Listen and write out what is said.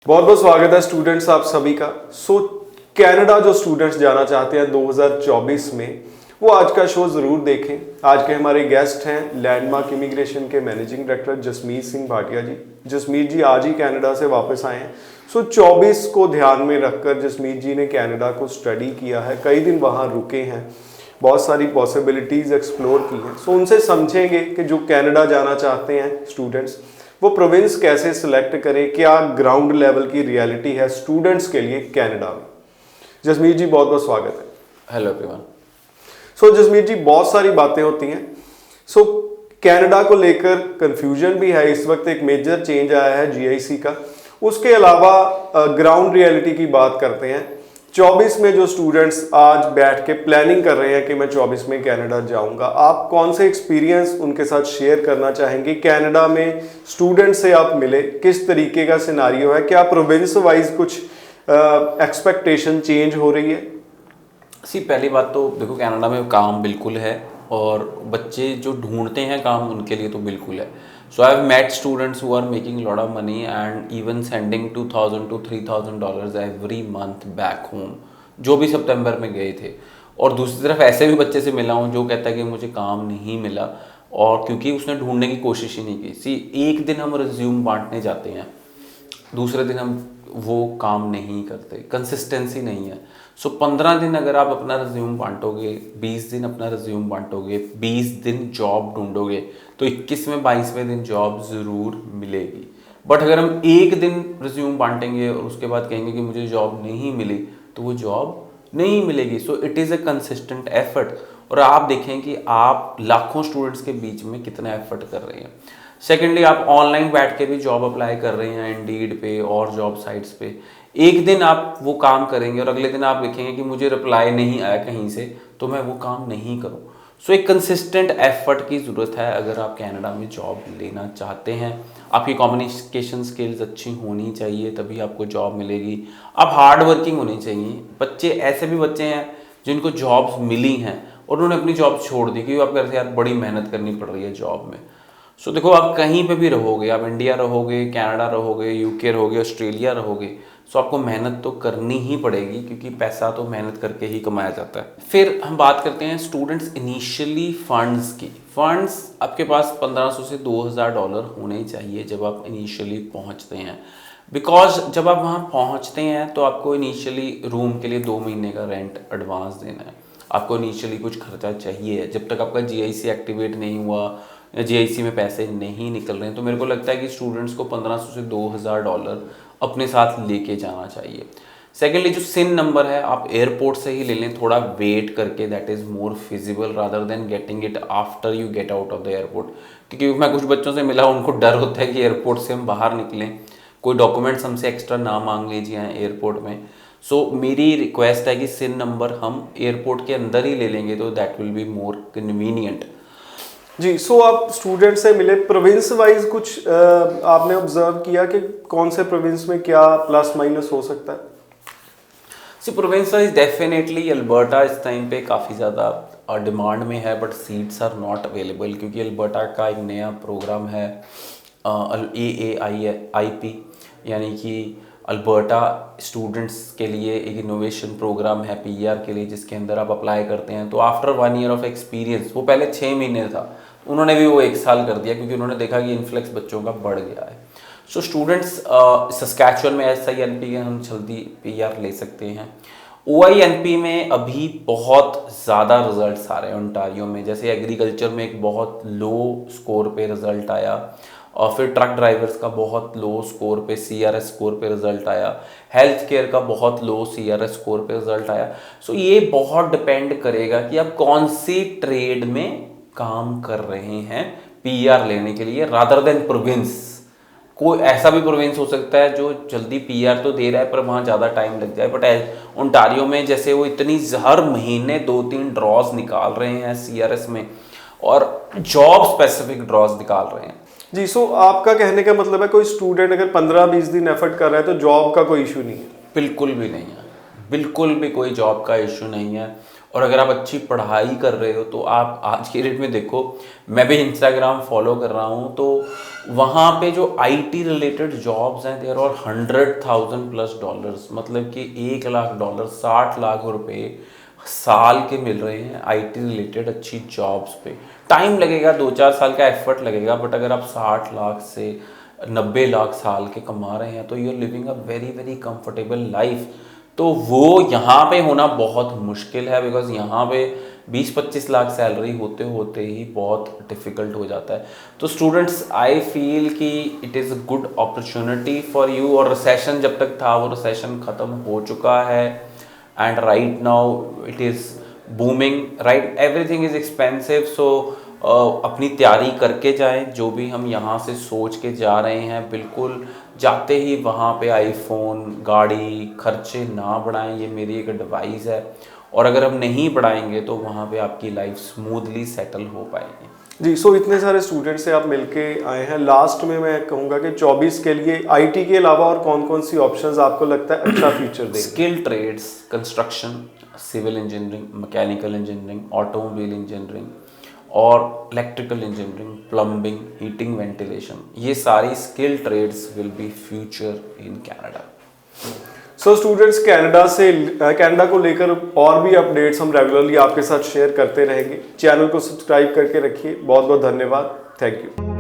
बहुत बहुत स्वागत है स्टूडेंट्स आप सभी का। कनाडा जो स्टूडेंट्स जाना चाहते हैं 2024 में वो आज का शो ज़रूर देखें। आज के हमारे गेस्ट हैं लैंडमार्क इमिग्रेशन के मैनेजिंग डायरेक्टर जसमीत सिंह भाटिया जी। जसमीत जी आज ही कनाडा से वापस आए हैं। 24 को ध्यान में रखकर जसमीत जी ने कनाडा को स्टडी किया है, कई दिन वहाँ रुके हैं, बहुत सारी पॉसिबिलिटीज़ एक्सप्लोर की हैं। उनसे समझेंगे कि जो कनाडा जाना चाहते हैं स्टूडेंट्स वो प्रोविंस कैसे सिलेक्ट करें, क्या ग्राउंड लेवल की रियलिटी है स्टूडेंट्स के लिए कनाडा में। जसमीत जी बहुत बहुत स्वागत है। Hello everyone. जसमीत जी बहुत सारी बातें होती हैं। कनाडा को लेकर कंफ्यूजन भी है, इस वक्त एक मेजर चेंज आया है जीआईसी का। उसके अलावा ग्राउंड रियलिटी की बात करते हैं। 24 में जो स्टूडेंट्स आज बैठ के प्लानिंग कर रहे हैं कि मैं 24 में कनाडा जाऊंगा, आप कौन से एक्सपीरियंस उनके साथ शेयर करना चाहेंगे? कनाडा में स्टूडेंट से आप मिले, किस तरीके का सिनारियो है? क्या प्रोविंस वाइज कुछ एक्सपेक्टेशन चेंज हो रही है? पहली बात तो देखो, कनाडा में काम बिल्कुल है और बच्चे जो ढूंढते हैं काम उनके लिए तो बिल्कुल है। So I have met students who are making lot of money and even sending $2,000 to $3,000 every month back home, जो भी सितंबर में गए थे। और दूसरी तरफ ऐसे भी बच्चे से मिला हूँ जो कहता है कि मुझे काम नहीं मिला, और क्योंकि उसने ढूंढने की कोशिश ही नहीं की। एक दिन हम रिज्यूम बांटने जाते हैं, दूसरे दिन हम वो काम नहीं करते, कंसिस्टेंसी नहीं है। 15 दिन अगर आप अपना रिज्यूम बांटोगे, 20 दिन अपना रिज्यूम बांटोगे, 20 दिन जॉब ढूंढोगे, तो 21वें 22वें दिन जॉब ज़रूर मिलेगी। बट अगर हम एक दिन रिज्यूम बांटेंगे और उसके बाद कहेंगे कि मुझे जॉब नहीं मिली, तो वो जॉब नहीं मिलेगी। It is a consistent effort. और आप देखें कि आप लाखों स्टूडेंट्स के बीच में कितना एफर्ट कर रहे हैं। सेकेंडली, आप ऑनलाइन बैठ के भी जॉब अप्लाई कर रहे हैं इंडीड पे और जॉब साइट्स पे। एक दिन आप वो काम करेंगे और अगले दिन आप देखेंगे कि मुझे रिप्लाई नहीं आया कहीं से, तो मैं वो काम नहीं करूँ। एक कंसिस्टेंट एफर्ट की ज़रूरत है अगर आप कनाडा में जॉब लेना चाहते हैं। आपकी कम्युनिकेशन स्किल्स अच्छी होनी चाहिए, तभी आपको जॉब मिलेगी। आप हार्ड वर्किंग होनी चाहिए। बच्चे, ऐसे भी बच्चे हैं जिनको जॉब्स मिली हैं और उन्होंने अपनी जॉब छोड़ दी क्योंकि आप कहते हैं यार बड़ी मेहनत करनी पड़ रही है जॉब में। देखो, आप कहीं पे भी रहोगे, आप इंडिया रहोगे, कनाडा रहोगे, यूके रहोगे, ऑस्ट्रेलिया रहोगे, आपको मेहनत तो करनी ही पड़ेगी क्योंकि पैसा तो मेहनत करके ही कमाया जाता है। फिर हम बात करते हैं स्टूडेंट्स इनिशियली फंड्स की। फंड्स आपके पास $1,500 से $2,000 होने चाहिए जब आप इनिशियली पहुंचते हैं। बिकॉज जब आप वहाँ पहुँचते हैं तो आपको इनिशियली रूम के लिए 2 महीने का रेंट एडवांस देना है। आपको इनिशियली कुछ खर्चा चाहिए जब तक आपका जीआईसी एक्टिवेट नहीं हुआ, जीआईसी में पैसे नहीं निकल रहे हैं। तो मेरे को लगता है कि स्टूडेंट्स को $1,500 से $2,000 अपने साथ लेके जाना चाहिए। सेकेंडली, जो सिन नंबर है आप एयरपोर्ट से ही ले लें, थोड़ा वेट करके, that is more feasible rather than getting it after you get out of the airport. क्योंकि मैं कुछ बच्चों से मिला, उनको डर होता है कि एयरपोर्ट से हम बाहर निकलें, कोई डॉक्यूमेंट्स हमसे एक्स्ट्रा ना मांग लीजिए एयरपोर्ट में। मेरी रिक्वेस्ट है कि सिन नंबर हम एयरपोर्ट के अंदर ही ले लेंगे तो that will be more convenient जी। आप स्टूडेंट से मिले, प्रोविंस वाइज कुछ आपने ऑब्जर्व किया कि कौन से प्रोविंस में क्या प्लस माइनस हो सकता है? प्रोविंस वाइज डेफिनेटली अल्बर्टा इस टाइम पे काफ़ी ज़्यादा डिमांड में है, but seats are not available क्योंकि अल्बर्टा का एक नया प्रोग्राम है AAIP, यानी कि अल्बर्टा स्टूडेंट्स के लिए एक इनोवेशन प्रोग्राम है PR के लिए, जिसके अंदर आप अप्लाई करते हैं तो आफ्टर 1 ईयर ऑफ एक्सपीरियंस, वो पहले 6 महीने था, उन्होंने भी वो 1 साल कर दिया क्योंकि उन्होंने देखा कि इन्फ्लक्स बच्चों का बढ़ गया है। स्टूडेंट्स सस्कैचुअन में SINP के हम जल्दी PR ले सकते हैं। OINP में अभी बहुत ज़्यादा रिजल्ट्स आ रहे हैं ओंटारियो में। जैसे एग्रीकल्चर में एक बहुत लो स्कोर पे रिजल्ट आया, और फिर ट्रक ड्राइवर्स का बहुत लो स्कोर पे CRS स्कोर पे रिजल्ट आया, हेल्थ केयर का बहुत लो CRS स्कोर पे रिजल्ट आया। ये बहुत डिपेंड करेगा कि आप कौन सी ट्रेड में काम कर रहे हैं PR लेने के लिए, रादर देन प्रोविंस। कोई ऐसा भी प्रोविंस हो सकता है जो जल्दी PR तो दे रहा है पर वहाँ ज़्यादा टाइम लग जाए। बट ओंटारियो में जैसे वो इतनी हर महीने 2-3 ड्रॉज निकाल रहे हैं CRS में, और जॉब स्पेसिफिक ड्रॉज निकाल रहे हैं। जी। आपका कहने का मतलब है कोई स्टूडेंट अगर 15-20 दिन एफर्ट कर रहा है तो जॉब का कोई इशू नहीं है? बिल्कुल भी नहीं है, बिल्कुल भी कोई जॉब का इशू नहीं है। और अगर आप अच्छी पढ़ाई कर रहे हो तो आप आज की डेट में देखो, मैं भी इंस्टाग्राम फॉलो कर रहा हूँ, तो वहाँ पे जो आईटी रिलेटेड जॉब्स हैं देयर और $100,000+, मतलब कि $1 लाख, 60 लाख रुपए साल के मिल रहे हैं आईटी रिलेटेड अच्छी जॉब्स पे। टाइम लगेगा, 2-4 साल का एफर्ट लगेगा, बट अगर आप 60 लाख से 90 लाख साल के कमा रहे हैं तो you are living a very very comfortable life. तो वो यहाँ पे होना बहुत मुश्किल है, बिकॉज यहाँ पे 20-25 लाख सैलरी होते होते ही बहुत डिफ़िकल्ट हो जाता है। तो स्टूडेंट्स, आई फील कि it is a good opportunity for you. और रिसेशन जब तक था वो रिसेशन ख़त्म हो चुका है, and right now it is booming, right, everything is expensive. So अपनी तैयारी करके जाएं, जो भी हम यहाँ से सोच के जा रहे हैं, बिल्कुल जाते ही वहाँ पे आईफोन, गाड़ी, खर्चे ना बढ़ाएं, ये मेरी एक एडवाइस है। और अगर हम नहीं बढ़ाएंगे तो वहाँ पे आपकी लाइफ स्मूथली सेटल हो पाएगी। जी, सो इतने सारे स्टूडेंट से आप मिलके आए हैं, लास्ट में मैं कहूँगा कि 24 के लिए आईटी के अलावा और कौन कौन सी ऑप्शंस आपको लगता है अच्छा फ्यूचर देंगे? Skill trades, construction, civil engineering, mechanical engineering, automobile engineering और electrical engineering, plumbing, heating, ventilation, ये सारी skill trades will be future in Canada. So students, Canada को लेकर और भी अपडेट्स हम रेगुलरली आपके साथ शेयर करते रहेंगे। चैनल को सब्सक्राइब करके रखिए। बहुत बहुत धन्यवाद। Thank you.